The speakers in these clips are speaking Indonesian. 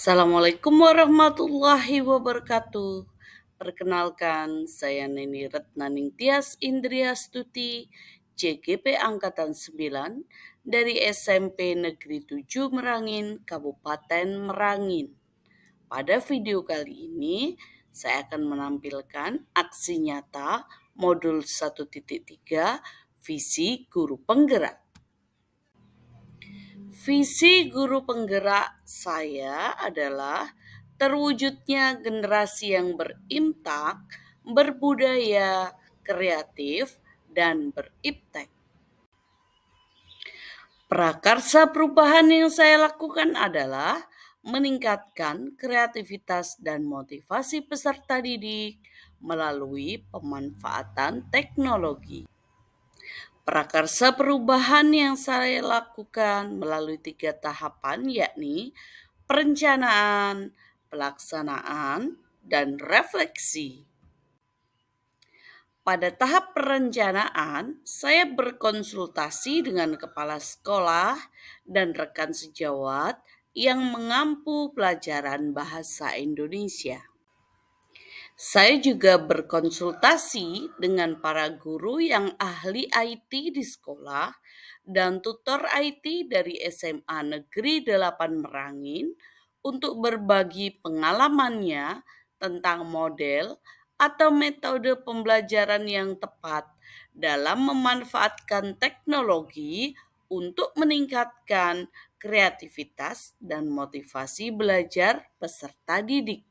Assalamualaikum warahmatullahi wabarakatuh. Perkenalkan, saya Neni Retnaning Tias Indriastuti, CGP Angkatan 9 dari SMP Negeri 7 Merangin, Kabupaten Merangin. Pada video kali ini, saya akan menampilkan aksi nyata modul 1.3 Visi Guru Penggerak. Visi guru penggerak saya adalah terwujudnya generasi yang berimtak, berbudaya, kreatif, dan beriptek. Prakarsa perubahan yang saya lakukan adalah meningkatkan kreativitas dan motivasi peserta didik melalui pemanfaatan teknologi. Prakarsa perubahan yang saya lakukan melalui 3 tahapan, yakni perencanaan, pelaksanaan, dan refleksi. Pada tahap perencanaan, saya berkonsultasi dengan kepala sekolah dan rekan sejawat yang mengampu pelajaran bahasa Indonesia. Saya juga berkonsultasi dengan para guru yang ahli IT di sekolah dan tutor IT dari SMA Negeri 8 Merangin untuk berbagi pengalamannya tentang model atau metode pembelajaran yang tepat dalam memanfaatkan teknologi untuk meningkatkan kreativitas dan motivasi belajar peserta didik.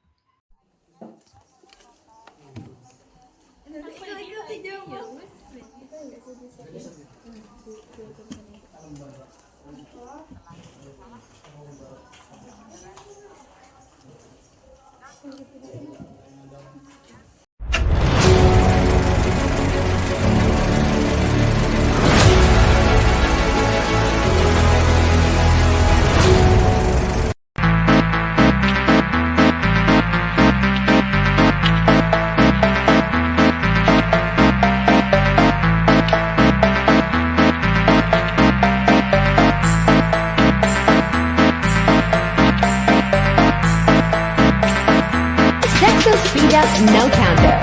Set the speed up, no counter.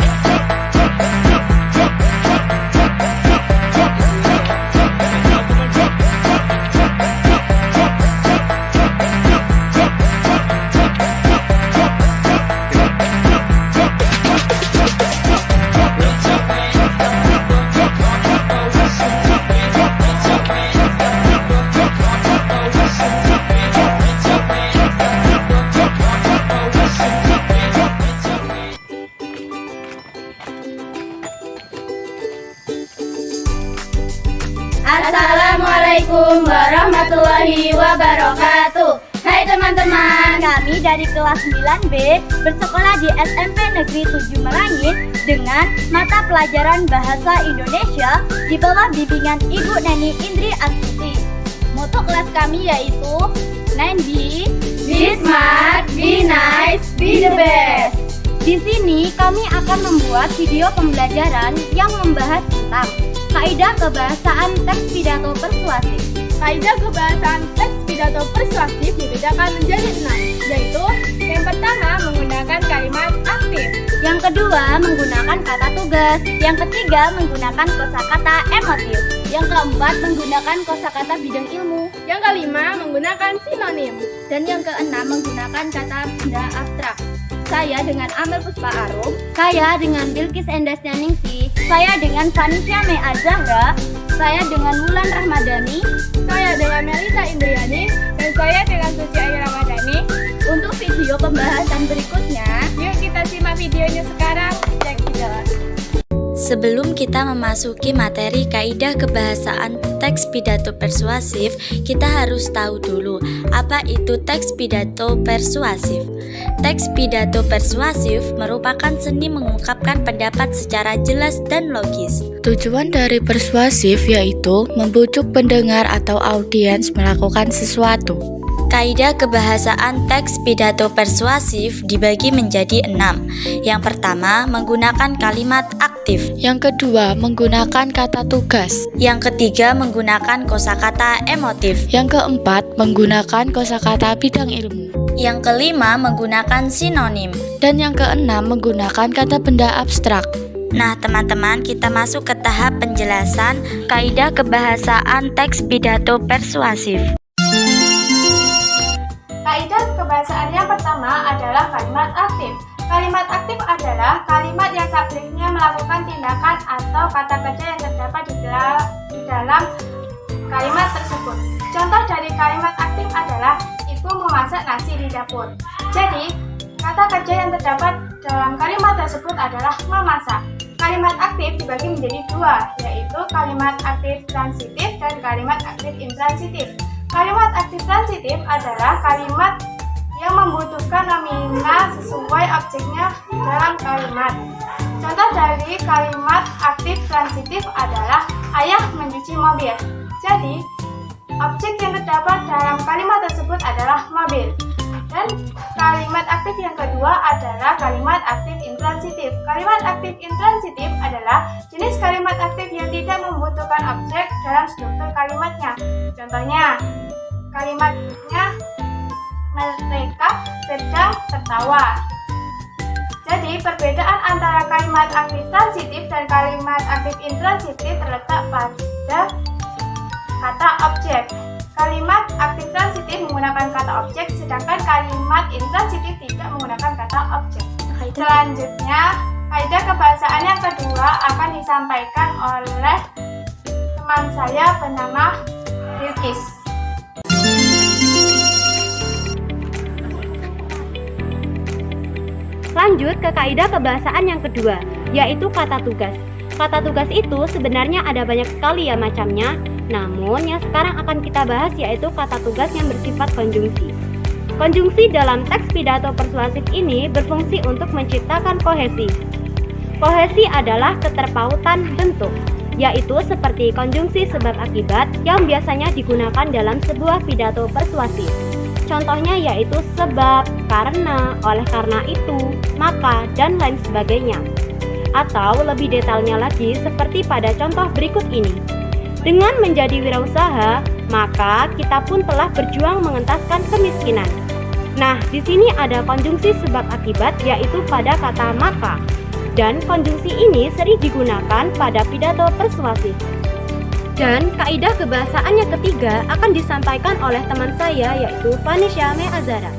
Assalamualaikum warahmatullahi wabarakatuh. Hai teman-teman, Kami dari kelas 9B bersekolah di SMP Negeri 7 Merangin dengan mata pelajaran Bahasa Indonesia di bawah bimbingan Ibu Neni Indri Astuti. Moto kelas kami yaitu 9B, be smart, be nice, be the best. Di sini kami akan membuat video pembelajaran yang membahas tentang kaidah kebahasaan teks pidato persuasif. Kaidah kebahasaan teks pidato persuasif dibedakan menjadi 6, yaitu yang pertama menggunakan kalimat aktif, Yang kedua menggunakan kata tugas. Yang ketiga menggunakan kosakata emotif. Yang keempat menggunakan kosakata bidang ilmu. yang kelima menggunakan sinonim. Dan yang keenam menggunakan kata benda abstrak. Saya dengan Amel Puspa Arum, saya dengan Bilkis Endastianingsi, saya dengan Vanisha Mea Zahra, saya dengan Wulan Rahmadani, Saya dengan Melisa Indriani, dan saya dengan Suci Ayu Ramadhani. untuk video pembahasan berikutnya. Yuk kita simak videonya sekarang. Cek jelas. Sebelum kita memasuki materi kaidah kebahasaan teks pidato persuasif, kita harus tahu dulu apa itu teks pidato persuasif. Teks pidato persuasif merupakan seni mengungkapkan pendapat secara jelas dan logis. Tujuan dari persuasif yaitu membujuk pendengar atau audiens melakukan sesuatu. Kaidah kebahasaan teks pidato persuasif dibagi menjadi 6. Yang pertama, menggunakan kalimat aktif. Yang kedua, menggunakan kata tugas. Yang ketiga, menggunakan kosakata emotif. Yang keempat, menggunakan kosakata bidang ilmu. Yang kelima, menggunakan sinonim. Dan yang keenam, menggunakan kata benda abstrak. Nah, teman-teman, kita masuk ke tahap penjelasan kaidah kebahasaan teks pidato persuasif. Kaidah kebahasaan yang pertama adalah kalimat aktif. Kalimat aktif adalah kalimat yang subjeknya melakukan tindakan atau kata kerja yang terdapat di dalam kalimat tersebut. Contoh dari kalimat aktif adalah ibu memasak nasi di dapur. Jadi, kata kerja yang terdapat dalam kalimat tersebut adalah memasak. Kalimat aktif dibagi menjadi dua, yaitu kalimat aktif transitif dan kalimat aktif intransitif. Kalimat aktif transitif adalah kalimat yang membutuhkan nomina sesuai objeknya dalam kalimat. Contoh dari kalimat aktif transitif adalah ayah mencuci mobil. Jadi, objek yang terdapat dalam kalimat tersebut adalah mobil. Dan kalimat aktif yang kedua adalah kalimat aktif intransitif. Kalimat aktif intransitif adalah jenis kalimat aktif yang tidak membutuhkan objek dalam struktur kalimatnya. Contohnya, kalimatnya mereka sedang tertawa. Jadi, perbedaan antara kalimat aktif transitif dan kalimat aktif intransitif terletak pada kata objek. Kalimat aktif transitif menggunakan kata objek, sedangkan kalimat intransitif tidak menggunakan kata objek. Selanjutnya, kaidah kebahasaan yang kedua akan disampaikan oleh teman saya bernama Bilqis. Lanjut ke kaidah kebahasaan yang kedua, yaitu kata tugas. Kata tugas itu sebenarnya ada banyak sekali ya macamnya, namun yang sekarang akan kita bahas yaitu kata tugas yang bersifat konjungsi. Konjungsi dalam teks pidato persuasif ini berfungsi untuk menciptakan kohesi. Kohesi adalah keterpautan bentuk, yaitu seperti konjungsi sebab akibat yang biasanya digunakan dalam sebuah pidato persuasif. Contohnya yaitu sebab, karena, oleh karena itu, maka, dan lain sebagainya. Atau lebih detailnya lagi seperti pada contoh berikut ini. Dengan menjadi wirausaha, maka kita pun telah berjuang mengentaskan kemiskinan. Nah, di sini ada konjungsi sebab akibat yaitu pada kata maka. Dan konjungsi ini sering digunakan pada pidato persuasif. Dan kaidah kebahasaan yang ketiga akan disampaikan oleh teman saya yaitu Fani Syame Azara.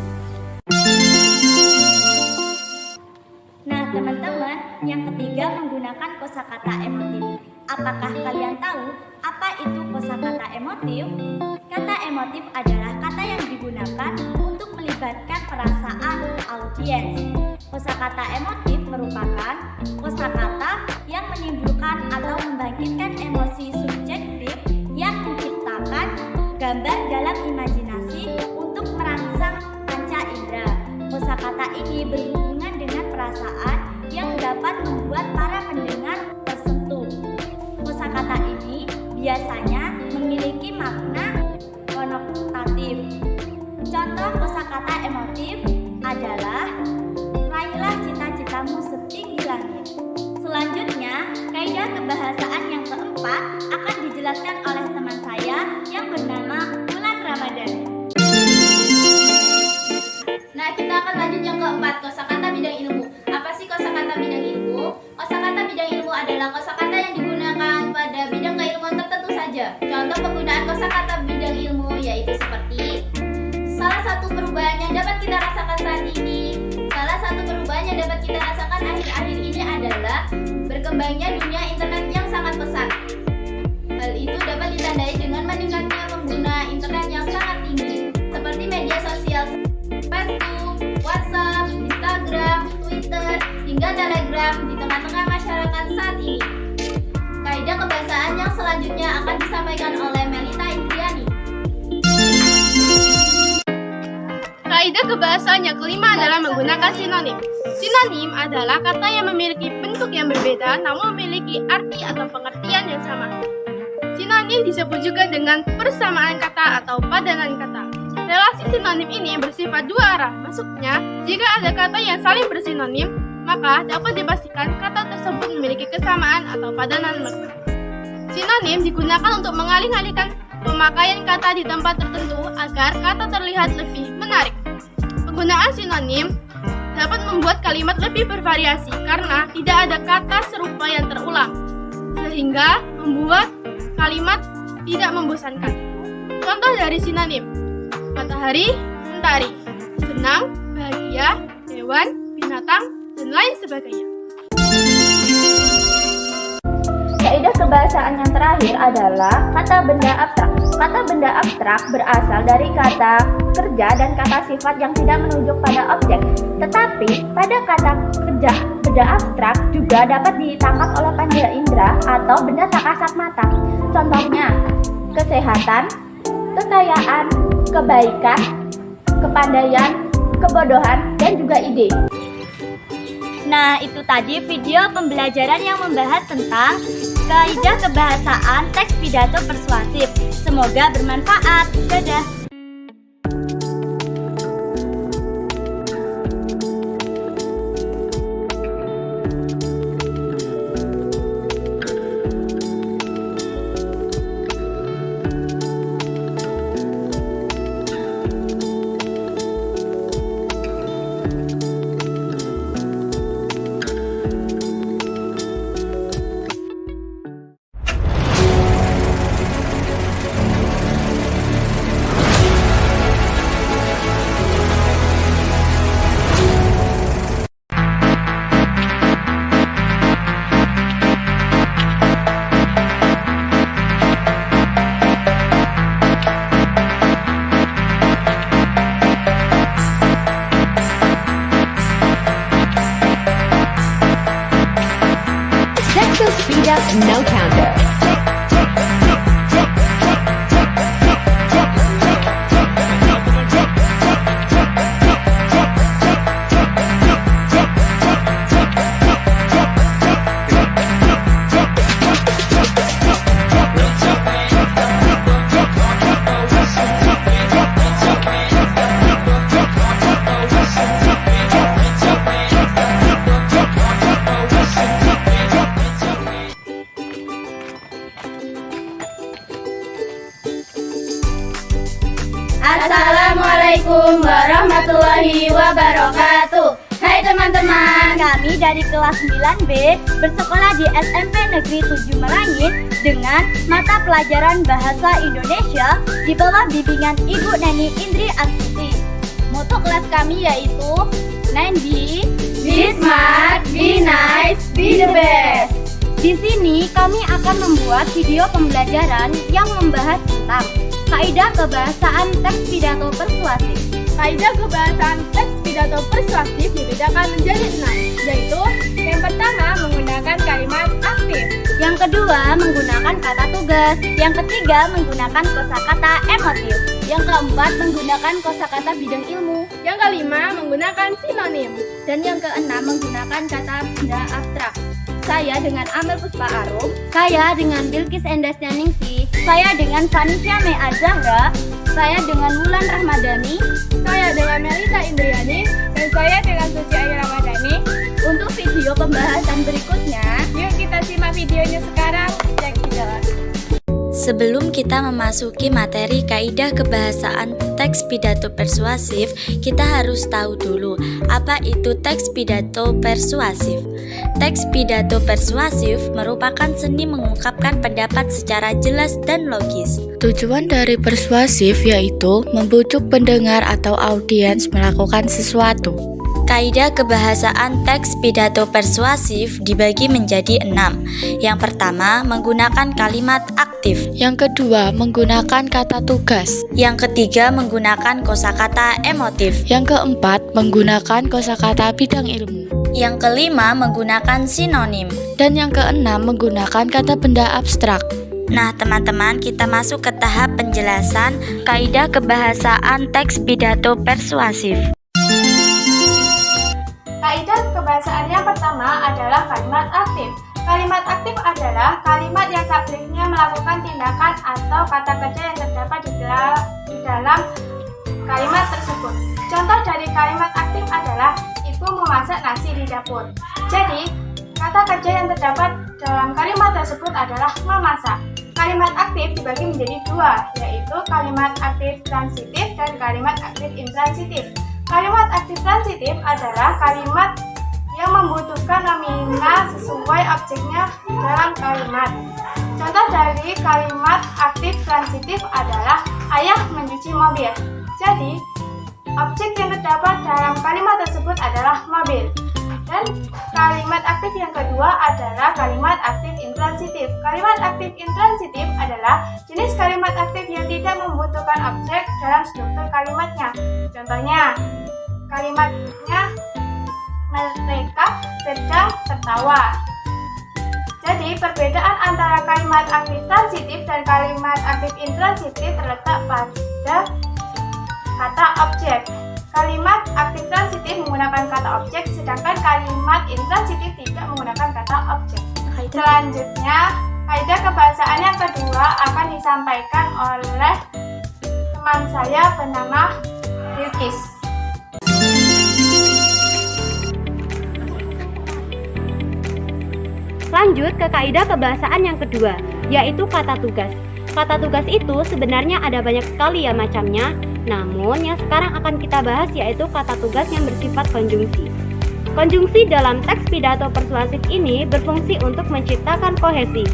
Nah, teman-teman, yang ketiga menggunakan kosakata emotif. Apakah kalian tahu apa itu kosakata emotif? Kata emotif adalah kata yang digunakan untuk melibatkan perasaan audiens. Kosakata emotif merupakan kosakata yang menimbulkan atau membangkitkan emosi subjektif yang menciptakan gambar dalam imajinasi untuk merangsang panca indera. Kosakata ini berhubungan dengan perasaan yang dapat membuat para pendengar tersentuh. Kosakata ini biasanya memiliki makna konotatif. Contoh kosakata emotif adalah raihlah cita-citamu setinggi langit. Selanjutnya, kaidah kebahasaan yang keempat akan dijelaskan oleh teman saya yang bernama Bulan Ramadan. Nah, kita akan lanjut yang keempat, kosakata bidang ilmu. Apa sih kosakata bidang ilmu? Kosakata bidang ilmu adalah kosakata yang digunakan pada bidang keilmuan tertentu saja. Contoh penggunaan kosakata bidang ilmu yaitu seperti salah satu perubahan yang dapat kita rasakan saat ini. Salah satu perubahan yang dapat kita rasakan akhir-akhir ini adalah berkembangnya dunia internet yang sangat pesat. Hal itu dapat ditandai dengan meningkatnya pengguna internet yang sangat tinggi, seperti media sosial Facebook, WhatsApp, Instagram, Twitter, hingga Telegram di tengah-tengah masyarakat saat ini. Kaidah kebahasaan yang selanjutnya akan disampaikan oleh Melita Indriani. Kaidah kebahasaan yang kelima adalah menggunakan sinonim. Sinonim adalah kata yang memiliki bentuk yang berbeda namun memiliki arti atau pengertian yang sama. Sinonim disebut juga dengan persamaan kata atau padanan kata. Relasi sinonim ini bersifat dua arah. Maksudnya, jika ada kata yang saling bersinonim, maka dapat dipastikan kata tersebut memiliki kesamaan atau padanan makna. Sinonim digunakan untuk mengalih-alihkan pemakaian kata di tempat tertentu agar kata terlihat lebih menarik. Penggunaan sinonim dapat membuat kalimat lebih bervariasi karena tidak ada kata serupa yang terulang, sehingga membuat kalimat tidak membosankan. Contoh dari sinonim: matahari, mentari, senang, bahagia, hewan, binatang, dan lain sebagainya. Kaidah kebahasaan yang terakhir adalah kata benda abstrak. Kata benda abstrak berasal dari kata kerja dan kata sifat yang tidak menunjuk pada objek. Tetapi pada kata kerja benda abstrak juga dapat ditangkap oleh panca indera atau benda tak kasat mata. Contohnya, kesehatan, kekayaan, kebaikan, kepandaian, kebodohan, dan juga ide. Nah, itu tadi video pembelajaran yang membahas tentang kaidah kebahasaan teks pidato persuasif. Semoga bermanfaat. Dadah. That will speed up no counter. Assalamualaikum warahmatullahi wabarakatuh. Hai teman-teman, Kami dari kelas 9B bersekolah di SMP Negeri 7 Merangin dengan mata pelajaran Bahasa Indonesia di bawah bimbingan Ibu Neni Indri Astuti. Moto kelas kami yaitu 9B, be smart, be nice, be the best. Di sini kami akan membuat video pembelajaran yang membahas tentang kaidah kebahasaan teks pidato persuasif. Kaidah kebahasaan teks pidato persuasif dibedakan menjadi 6, yaitu yang pertama menggunakan kalimat aktif, Yang kedua menggunakan kata tugas. Yang ketiga menggunakan kosakata emotif. Yang keempat menggunakan kosakata bidang ilmu. yang kelima menggunakan sinonim, Dan yang keenam menggunakan kata benda abstrak. Saya dengan Amel Puspa Arum. Saya dengan Bilkis Endasnyaningsih. Saya dengan Vanisha Mea Zahra. Saya dengan Wulan Rahmadani. saya dengan Melita Indriani, dan saya dengan Suci Ayu Ramadhani. Untuk video pembahasan berikutnya, Yuk kita simak videonya sekarang. Cek jelas. Sebelum kita memasuki materi kaidah kebahasaan teks pidato persuasif, kita harus tahu dulu apa itu teks pidato persuasif. Teks pidato persuasif merupakan seni mengungkapkan pendapat secara jelas dan logis. Tujuan dari persuasif yaitu membujuk pendengar atau audiens melakukan sesuatu. Kaidah kebahasaan teks pidato persuasif dibagi menjadi 6. Yang pertama, menggunakan kalimat aktif. Yang kedua, menggunakan kata tugas. Yang ketiga, menggunakan kosakata emotif. Yang keempat, menggunakan kosakata bidang ilmu. Yang kelima, menggunakan sinonim. Dan yang keenam, menggunakan kata benda abstrak. Nah, teman-teman, kita masuk ke tahap penjelasan kaidah kebahasaan teks pidato persuasif. Kaidah kebahasaan yang pertama adalah kalimat aktif. Kalimat aktif adalah kalimat yang subjeknya melakukan tindakan atau kata kerja yang terdapat di dalam kalimat tersebut. Contoh dari kalimat aktif adalah ibu memasak nasi di dapur. Jadi, kata kerja yang terdapat dalam kalimat tersebut adalah memasak. Kalimat aktif dibagi menjadi dua, yaitu kalimat aktif transitif dan kalimat aktif intransitif. Kalimat aktif transitif adalah kalimat yang membutuhkan nominal sesuai objeknya dalam kalimat. Contoh dari kalimat aktif transitif adalah ayah mencuci mobil. Jadi, objek yang terdapat dalam kalimat tersebut adalah mobil. Dan kalimat aktif yang kedua adalah kalimat aktif intransitif. Kalimat aktif intransitif adalah jenis kalimat aktif yang tidak membutuhkan objek dalam struktur kalimatnya. Contohnya, kalimatnya mereka sedang tertawa. Jadi, perbedaan antara kalimat aktif transitif dan kalimat aktif intransitif terletak pada kata objek. Kalimat aktif transitif menggunakan kata objek, sedangkan kalimat intransitif tidak menggunakan kata objek. Selanjutnya, kaidah kebahasaan yang kedua akan disampaikan oleh teman saya bernama Bilkis. Lanjut ke kaidah kebahasaan yang kedua, yaitu kata tugas. Kata tugas itu sebenarnya ada banyak sekali ya macamnya, namun yang sekarang akan kita bahas yaitu kata tugas yang bersifat konjungsi. Konjungsi dalam teks pidato persuasif ini berfungsi untuk menciptakan kohesi.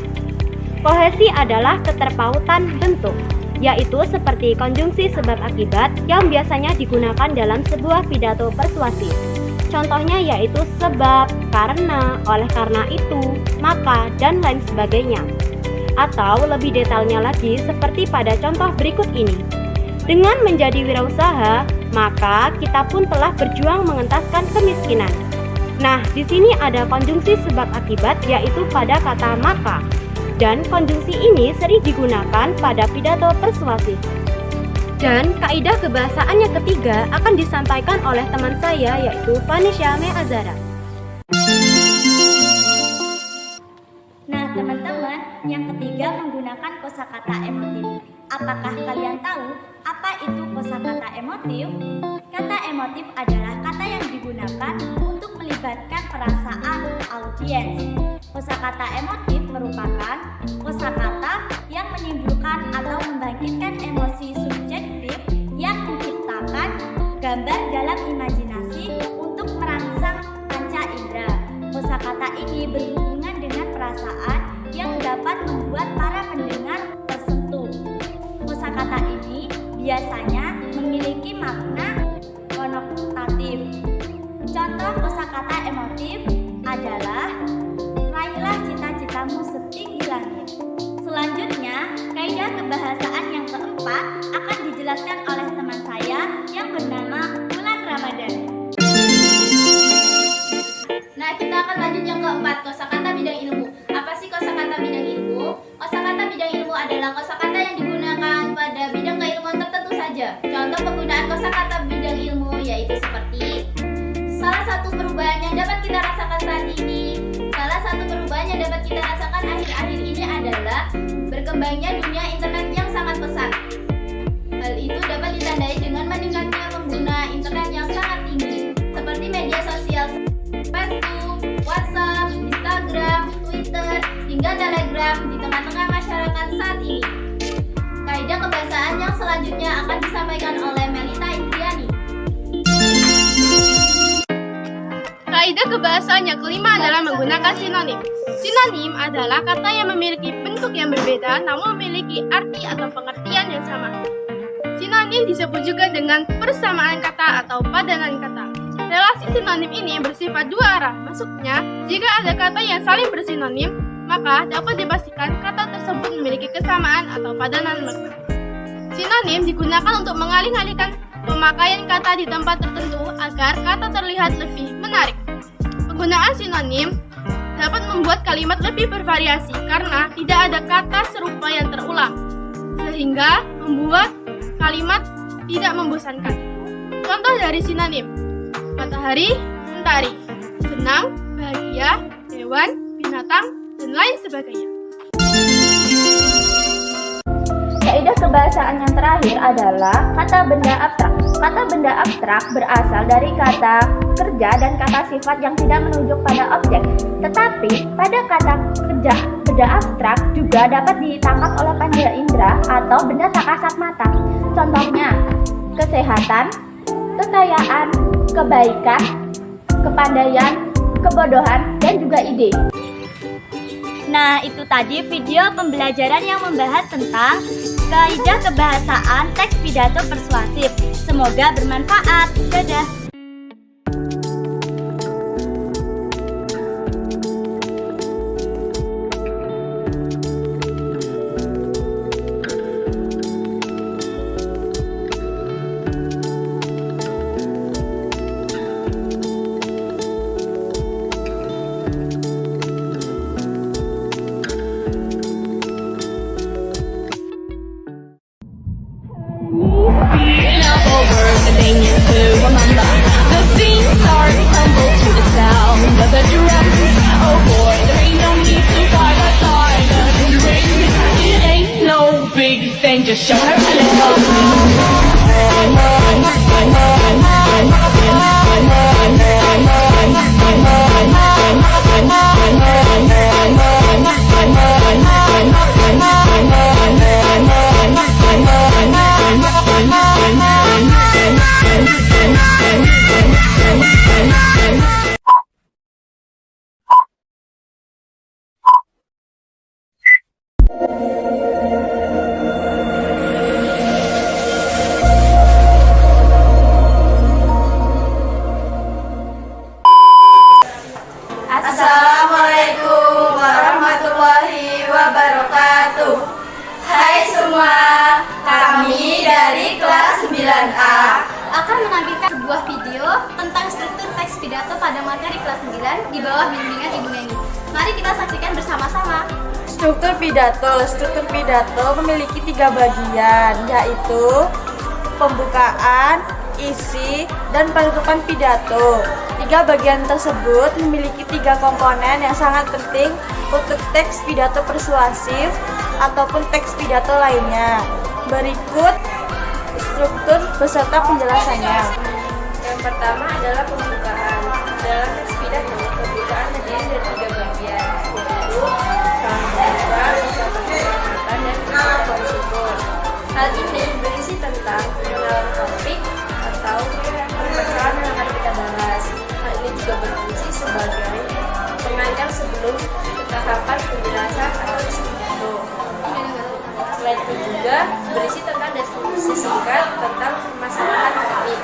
Kohesi adalah keterpautan bentuk, yaitu seperti konjungsi sebab akibat yang biasanya digunakan dalam sebuah pidato persuasif. Contohnya yaitu sebab, karena, oleh karena itu, maka, dan lain sebagainya. Atau lebih detailnya lagi seperti pada contoh berikut ini. Dengan menjadi wirausaha, maka kita pun telah berjuang mengentaskan kemiskinan. Nah, di sini ada konjungsi sebab akibat yaitu pada kata maka. Dan konjungsi ini sering digunakan pada pidato persuasif. Dan kaidah kebahasaan yang ketiga akan disampaikan oleh teman saya yaitu Vanisha Azara. Nah, teman-teman, yang ketiga menggunakan kosakata emotif. Apakah kalian tahu apa itu kosakata emotif? Kata emotif adalah kata yang digunakan untuk melibatkan perasaan audiens. Kosakata emotif merupakan kosakata yang menimbulkan atau membangkitkan emosi subjektif yang menciptakan gambar dalam imajinasi untuk merangsang panca indera. Kosakata ini berhubungan dengan perasaan yang dapat membuat para pendengar tersentuh. Kosakata ini biasanya memiliki makna konotatif. Contoh kosakata emotif adalah raihlah cita-citamu setinggi langit. Selanjutnya, kaidah kebahasaan yang keempat akan dijelaskan oleh teman saya yang bernama Bulan Ramadan. Nah, kita akan lanjut yang keempat, kosakata bidang ilmu. Apa sih kosakata bidang ilmu? Kosakata bidang ilmu adalah kosakata yang digunakan pada bidang keilmuan tertentu saja. Contoh penggunaan kosakata bidang ilmu yaitu seperti salah satu perubahan yang dapat kita rasakan saat ini. Salah satu perubahan yang dapat kita rasakan akhir-akhir ini adalah berkembangnya dunia internet yang sangat pesat. Hal itu dapat ditandai dengan meningkatnya pengguna internet yang sangat tinggi, seperti media sosial Facebook, WhatsApp, Instagram, Twitter, hingga Telegram di tengah-tengah masyarakat saat ini. Kaidah kebahasaan yang selanjutnya akan disampaikan oleh Melita Indriani. Kaidah kebahasaan yang kelima adalah menggunakan sinonim. Sinonim adalah kata yang memiliki bentuk yang berbeda namun memiliki arti atau pengertian yang sama. Sinonim disebut juga dengan persamaan kata atau padanan kata. Relasi sinonim ini bersifat dua arah. Maksudnya, jika ada kata yang saling bersinonim, maka dapat dipastikan kata tersebut memiliki kesamaan atau padanan makna. Sinonim digunakan untuk mengalih-alihkan pemakaian kata di tempat tertentu agar kata terlihat lebih menarik. Penggunaan sinonim dapat membuat kalimat lebih bervariasi karena tidak ada kata serupa yang terulang, sehingga membuat kalimat tidak membosankan. Contoh dari sinonim: matahari, mentari, senang, bahagia, hewan, binatang, dan lain sebagainya. Kaidah kebahasaan yang terakhir adalah kata benda abstrak. Kata benda abstrak berasal dari kata kerja dan kata sifat yang tidak menunjuk pada objek. Tetapi pada kata kerja benda abstrak juga dapat ditangkap oleh panca indera atau benda tak kasat mata. Contohnya, kesehatan, kekayaan, kebaikan, kepandaian, kebodohan, dan juga ide. Nah, itu tadi video pembelajaran yang membahas tentang kaidah kebahasaan teks pidato persuasif. Semoga bermanfaat. Dadah. Just show her a little. Assalamualaikum warahmatullahi wabarakatuh. Hai semua, kami dari kelas 9A akan menampilkan sebuah video tentang struktur teks pidato pada materi kelas 9 di bawah bimbingan Ibu Neni. Mari kita saksikan bersama-sama. Struktur pidato memiliki 3 bagian, yaitu pembukaan, isi, dan penutupan pidato. 3 bagian tersebut memiliki 3 komponen yang sangat penting untuk teks pidato persuasif ataupun teks pidato lainnya. Berikut struktur beserta penjelasannya. Yang pertama adalah pembukaan. Dalam teks pidato, pembukaan terdiri dari 3 bagian, yaitu salam pembuka, ucapan penghormatan, dan ucapan syukur. Hal ini berisi tentang pengenalan topik atau permasalahan yang akan kita bahas. Hal ini juga berfungsi sebagai pengancam sebelum tahapan penjelasan atau isi pidato. Selain itu juga berisi tentang deskripsi singkat tentang permasalahan topik.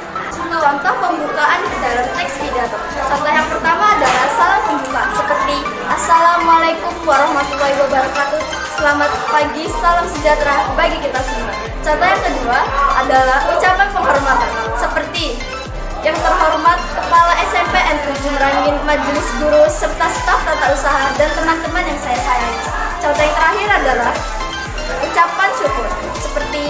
Contoh pembukaan dalam teks pidato. Contoh yang pertama adalah salam pembuka, seperti Assalamualaikum warahmatullahi wabarakatuh. Selamat pagi, salam sejahtera bagi kita semua. Contoh yang kedua adalah ucapan penghormatan, seperti yang terhormat Kepala SMP N7 Merangin, Majelis Guru, serta staf tata usaha dan teman-teman yang saya sayangi. Contoh yang terakhir adalah ucapan syukur, seperti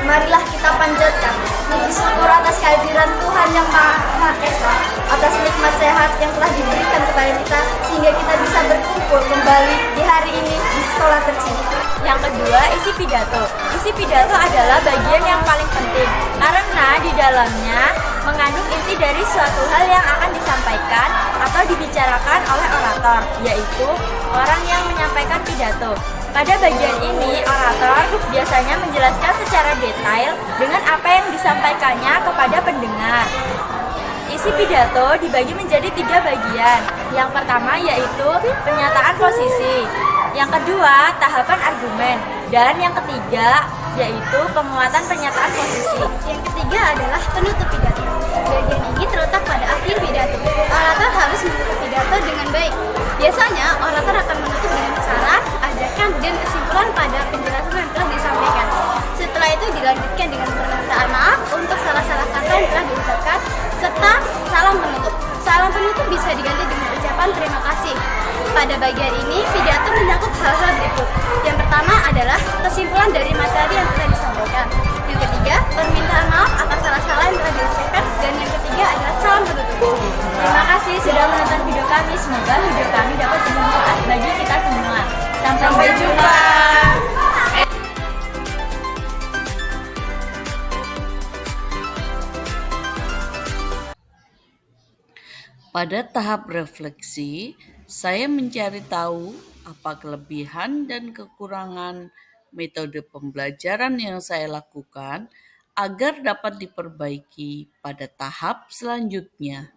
marilah kita panjatkan puji syukur atas kehadiran Tuhan yang Maha Esa, atas nikmat sehat yang telah diberikan kepada kita sehingga kita bisa berkumpul kembali di hari ini di sekolah tercinta. Yang kedua, isi pidato. Isi pidato adalah bagian yang paling penting karena di dalamnya mengandung inti dari suatu hal yang akan disampaikan atau dibicarakan oleh orator, yaitu orang yang menyampaikan pidato. Pada bagian ini, orator biasanya menjelaskan secara detail dengan apa yang disampaikannya kepada pendengar. Isi pidato dibagi menjadi 3 bagian. Yang pertama yaitu pernyataan posisi. Yang kedua, tahapan argumen. Dan yang ketiga yaitu penguatan pernyataan posisi. Yang ketiga adalah penutup pidato. Bagian ini terletak pada akhir pidato. Orator harus menutup pidato dengan baik. Biasanya, orator akan menutup dengan saran, ajakan, dan kesimpulan pada penjelasan yang telah disampaikan. Setelah itu dilanjutkan dengan permintaan maaf untuk salah-salah kata yang telah diucapkan, serta salam penutup. Salam penutup bisa diganti dengan ucapan terima kasih. Pada bagian ini, pidato mencakup hal-hal berikut. Yang pertama adalah kesimpulan dari materi yang telah disampaikan. Yang ketiga, permintaan maaf atas salah-salah yang telah diucapkan. Dan yang ketiga adalah salam penutup. Terima kasih sudah menonton video kami. Semoga video kami dapat bermanfaat bagi kita semua. Sampai jumpa. Pada tahap refleksi, saya mencari tahu apa kelebihan dan kekurangan metode pembelajaran yang saya lakukan, agar dapat diperbaiki pada tahap selanjutnya.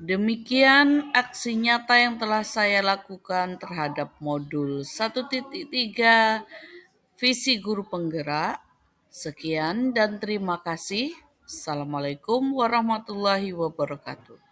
Demikian aksi nyata yang telah saya lakukan terhadap modul 1.3 Visi Guru Penggerak. Sekian dan terima kasih. Assalamualaikum warahmatullahi wabarakatuh.